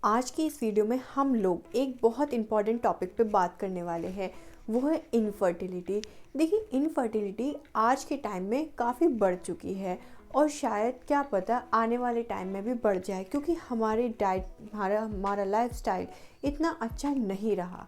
आज की इस वीडियो में हम लोग एक बहुत इम्पॉर्टेंट टॉपिक पे बात करने वाले हैं, वो है इनफर्टिलिटी। देखिए, इनफर्टिलिटी आज के टाइम में काफ़ी बढ़ चुकी है और शायद क्या पता आने वाले टाइम में भी बढ़ जाए, क्योंकि हमारी डाइट हमारा लाइफस्टाइल इतना अच्छा नहीं रहा।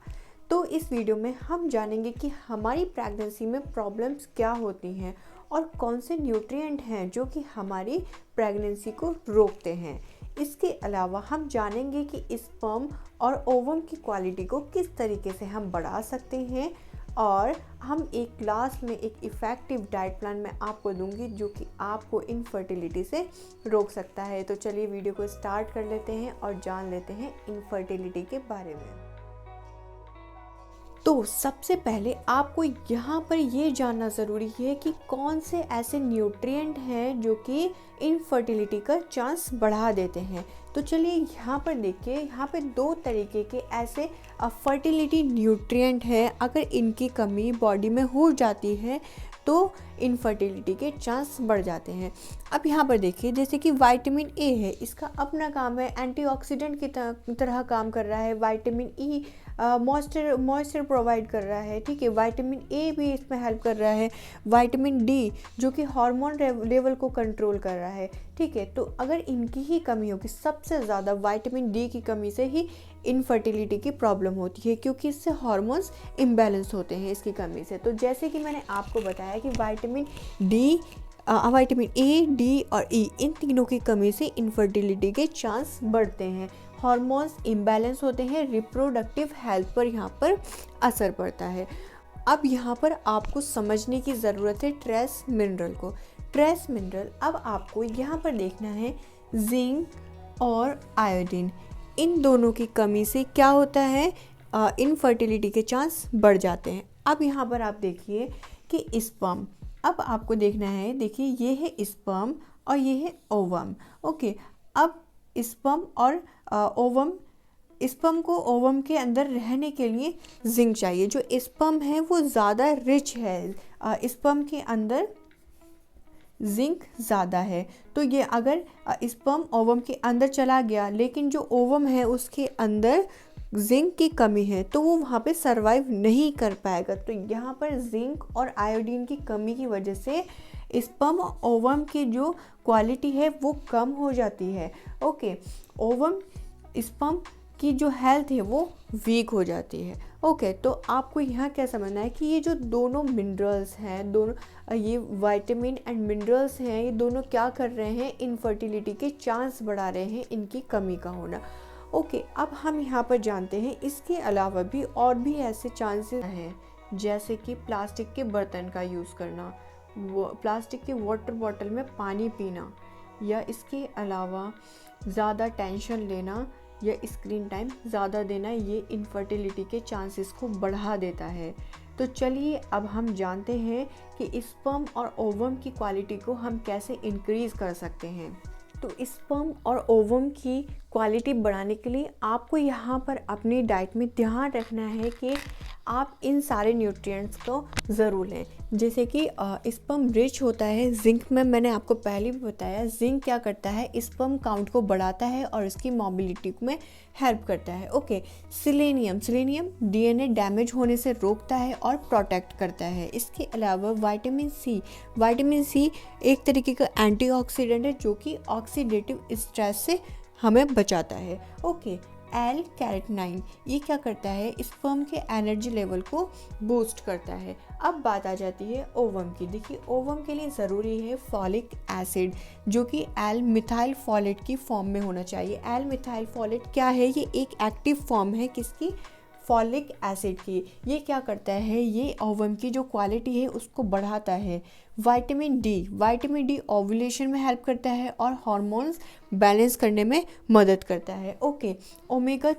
तो इस वीडियो में हम जानेंगे कि हमारी प्रेगनेंसी में प्रॉब्लम्स क्या होती हैं और कौन से न्यूट्रिएंट हैं जो कि हमारी प्रेगनेंसी को रोकते हैं। इसके अलावा हम जानेंगे कि स्पर्म और ओवम की क्वालिटी को किस तरीके से हम बढ़ा सकते हैं, और हम एक क्लास में एक इफ़ेक्टिव डाइट प्लान मैं आपको दूंगी जो कि आपको इनफर्टिलिटी से रोक सकता है। तो चलिए वीडियो को स्टार्ट कर लेते हैं और जान लेते हैं इनफर्टिलिटी के बारे में। तो सबसे पहले आपको यहाँ पर ये जानना ज़रूरी है कि कौन से ऐसे न्यूट्रिएंट हैं जो कि इनफर्टिलिटी का चांस बढ़ा देते हैं। तो चलिए यहाँ पर देखिए, यहाँ पे दो तरीके के ऐसे फर्टिलिटी न्यूट्रिएंट हैं, अगर इनकी कमी बॉडी में हो जाती है तो इनफर्टिलिटी के चांस बढ़ जाते हैं। अब यहाँ पर देखिए, जैसे कि विटामिन ए है, इसका अपना काम है, एंटीऑक्सीडेंट की तरह काम कर रहा है। विटामिन ई मॉइस्चर प्रोवाइड कर रहा है, ठीक है। विटामिन ए भी इसमें हेल्प कर रहा है। विटामिन डी जो कि हार्मोन लेवल को कंट्रोल कर रहा है, ठीक है। तो अगर इनकी ही कमी होगी, सबसे ज़्यादा विटामिन डी की कमी से ही इनफर्टिलिटी की प्रॉब्लम होती है, क्योंकि इससे हार्मोन्स इम्बैलेंस होते हैं इसकी कमी से। तो जैसे कि मैंने आपको बताया कि विटामिन ए, डी और ई, इन तीनों की कमी से इनफर्टिलिटी के चांस बढ़ते हैं। हार्मोन्स इम्बैलेंस होते हैं, रिप्रोडक्टिव हेल्थ पर यहाँ पर असर पड़ता है। अब यहाँ पर आपको समझने की ज़रूरत है ट्रेस मिनरल को। ट्रेस मिनरल, अब आपको यहाँ पर देखना है जिंक और आयोडीन, इन दोनों की कमी से क्या होता है, इनफर्टिलिटी के चांस बढ़ जाते हैं। अब यहाँ पर आप देखिए कि स्पर्म, अब आपको देखना है, देखिए ये है स्पर्म और ये है ओवम, ओके। अब स्पर्म और ओवम, स्पर्म को ओवम के अंदर रहने के लिए जिंक चाहिए। जो स्पर्म है वो ज़्यादा रिच है, स्पर्म के अंदर जिंक ज़्यादा है। तो ये अगर स्पर्म ओवम के अंदर चला गया, लेकिन जो ओवम है उसके अंदर जिंक की कमी है, तो वो वहाँ पे सरवाइव नहीं कर पाएगा। तो यहाँ पर जिंक और आयोडीन की कमी की वजह से स्पर्म ओवम की जो क्वालिटी है वो कम हो जाती है, ओके। ओवम स्पर्म की जो हेल्थ है वो वीक हो जाती है, ओके। तो आपको यहाँ क्या समझना है कि ये जो दोनों मिनरल्स हैं, दोनों ये विटामिन एंड मिनरल्स हैं, ये दोनों क्या कर रहे हैं, इनफर्टिलिटी के चांस बढ़ा रहे हैं, इनकी कमी का होना, ओके। अब हम यहाँ पर जानते हैं इसके अलावा भी और भी ऐसे चांसेस हैं, जैसे कि प्लास्टिक के बर्तन का यूज़ करना, प्लास्टिक के वाटर बॉटल में पानी पीना, या इसके अलावा ज़्यादा टेंशन लेना या स्क्रीन टाइम ज़्यादा देना, ये इनफर्टिलिटी के चांसेस को बढ़ा देता है। तो चलिए अब हम जानते हैं कि स्पर्म और ओवम की क्वालिटी को हम कैसे इंक्रीज़ कर सकते हैं। तो स्पर्म और ओवम की क्वालिटी बढ़ाने के लिए आपको यहाँ पर अपनी डाइट में ध्यान रखना है कि आप इन सारे न्यूट्रिएंट्स को ज़रूर लें। जैसे कि स्पर्म रिच होता है जिंक में, मैंने आपको पहले भी बताया, जिंक क्या करता है, स्पर्म काउंट को बढ़ाता है और इसकी मोबिलिटी में हेल्प करता है, ओके। सिलेनियम डीएनए डैमेज होने से रोकता है और प्रोटेक्ट करता है। इसके अलावा विटामिन सी एक तरीके का एंटीऑक्सीडेंट है जो कि ऑक्सीडेटिव स्ट्रेस से हमें बचाता है, ओके। एल कैरोटीन, ये क्या करता है, स्पर्म के एनर्जी लेवल को बूस्ट करता है। अब बात आ जाती है ओवम की। देखिए, ओवम के लिए ज़रूरी है फॉलिक एसिड, जो कि एल मिथाइल फॉलेट की फॉर्म में होना चाहिए। एल मिथाइल फॉलेट क्या है, ये एक एक्टिव फॉर्म है किसकी, फॉलिक एसिड की। ये क्या करता है, ये ओवम की जो क्वालिटी है उसको बढ़ाता है। विटामिन डी ओव्यूलेशन में हेल्प करता है और हार्मोन्स बैलेंस करने में मदद करता है, ओके। ओमेगा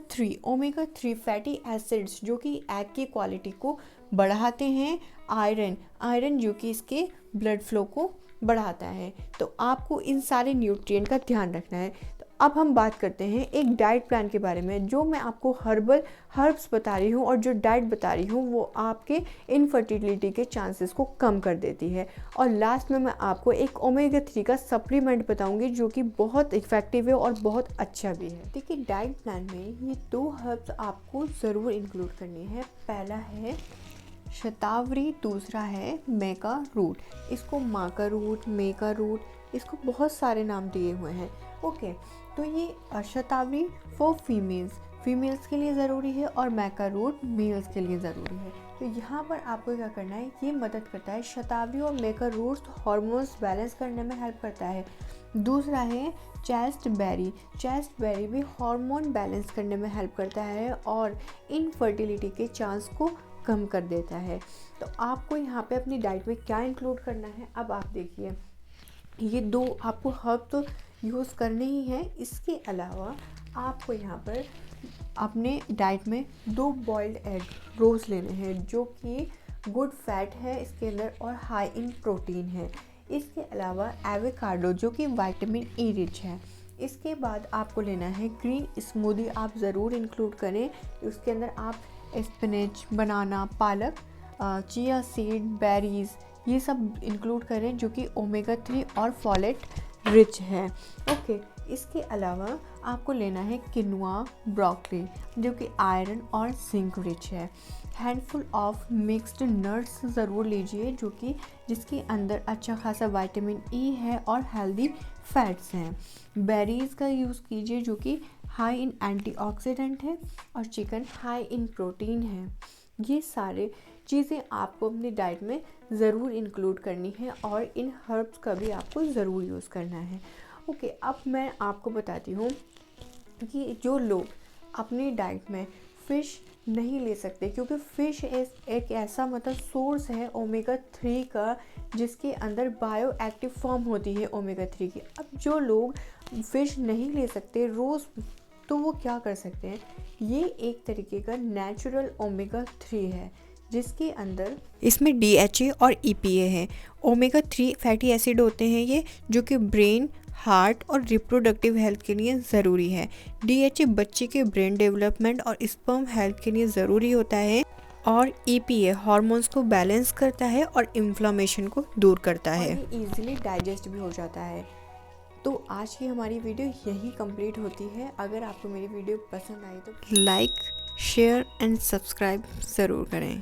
3 फैटी एसिड्स जो कि एग की क्वालिटी को बढ़ाते हैं। आयरन जो कि इसके ब्लड फ्लो को बढ़ाता है। तो आपको इन सारे न्यूट्रिएंट का ध्यान रखना है। तो अब हम बात करते हैं एक डाइट प्लान के बारे में। जो मैं आपको हर्ब्स बता रही हूँ और जो डाइट बता रही हूँ वो आपके इनफर्टिलिटी के चांसेस को कम कर देती है। और लास्ट में मैं आपको एक ओमेगा 3 का सप्लीमेंट बताऊंगी जो कि बहुत इफ़ेक्टिव है और बहुत अच्छा भी है। देखिए, डाइट प्लान में ये 2 हर्ब्स आपको ज़रूर इंक्लूड करनी है। पहला है शतावरी, दूसरा है मेका रूट। इसको माका रूट, मेका रूट, इसको बहुत सारे नाम दिए हुए हैं। ओके, तो ये शतावरी फॉर फीमेल्स के लिए ज़रूरी है और मैका रूट मेल्स के लिए ज़रूरी है। तो यहाँ पर आपको क्या करना है, ये मदद करता है, शतावरी और मेका रूट हार्मोन्स बैलेंस करने में हेल्प करता है। दूसरा है चेस्ट बेरी भी हार्मोन बैलेंस करने में हेल्प करता है और इनफर्टिलिटी के चांस को कम कर देता है। तो आपको यहाँ पे अपनी डाइट में क्या इंक्लूड करना है, अब आप देखिए, ये 2 आपको हर्ब तो यूज़ करने ही हैं। इसके अलावा आपको यहाँ पर अपने डाइट में 2 बॉइल्ड एग रोज़ लेने हैं जो कि गुड फैट है इसके अंदर और हाई इन प्रोटीन है। इसके अलावा एवोकाडो जो कि विटामिन ई रिच है। इसके बाद आपको लेना है ग्रीन स्मूदी, आप ज़रूर इंक्लूड करें। उसके अंदर आप स्पिनच, बनाना, पालक, चिया सीड, बेरीज़, ये सब इंक्लूड करें जो कि ओमेगा 3 और फॉलेट रिच है। ओके, इसके अलावा आपको लेना है किनुआ, ब्रोकली जो कि आयरन और जिंक रिच है। हैंडफुल ऑफ मिक्स्ड नट्स ज़रूर लीजिए जो कि जिसके अंदर अच्छा खासा विटामिन ई है और हेल्दी फैट्स हैं। बेरीज़ का यूज़ कीजिए जो कि हाई इन एंटीऑक्सीडेंट है और चिकन हाई इन प्रोटीन है। ये सारे चीज़ें आपको अपनी डाइट में ज़रूर इंक्लूड करनी है और इन हर्ब्स का भी आपको ज़रूर यूज़ करना है। ओके, अब मैं आपको बताती हूँ कि जो लोग अपनी डाइट में फ़िश नहीं ले सकते, क्योंकि फ़िश एक ऐसा मतलब सोर्स है ओमेगा 3 का जिसके अंदर बायो एक्टिव फॉर्म होती है ओमेगा 3 की। अब जो लोग फ़िश नहीं ले सकते रोज़, तो वो क्या कर सकते हैं, ये एक तरीके का नेचुरल ओमेगा 3 है जिसके अंदर इसमें DHA और EPA है। ओमेगा 3 फैटी एसिड होते हैं ये, जो कि ब्रेन, हार्ट और रिप्रोडक्टिव हेल्थ के लिए ज़रूरी है। DHA बच्चे के ब्रेन डेवलपमेंट और स्पर्म हेल्थ के लिए ज़रूरी होता है और EPA हार्मोन्स को बैलेंस करता है और इन्फ्लेमेशन को दूर करता है। और ये ईजिली डाइजेस्ट भी हो जाता है। तो आज की हमारी वीडियो यही कंप्लीट होती है। अगर आपको मेरी वीडियो पसंद आई तो लाइक, शेयर एंड सब्सक्राइब ज़रूर करें।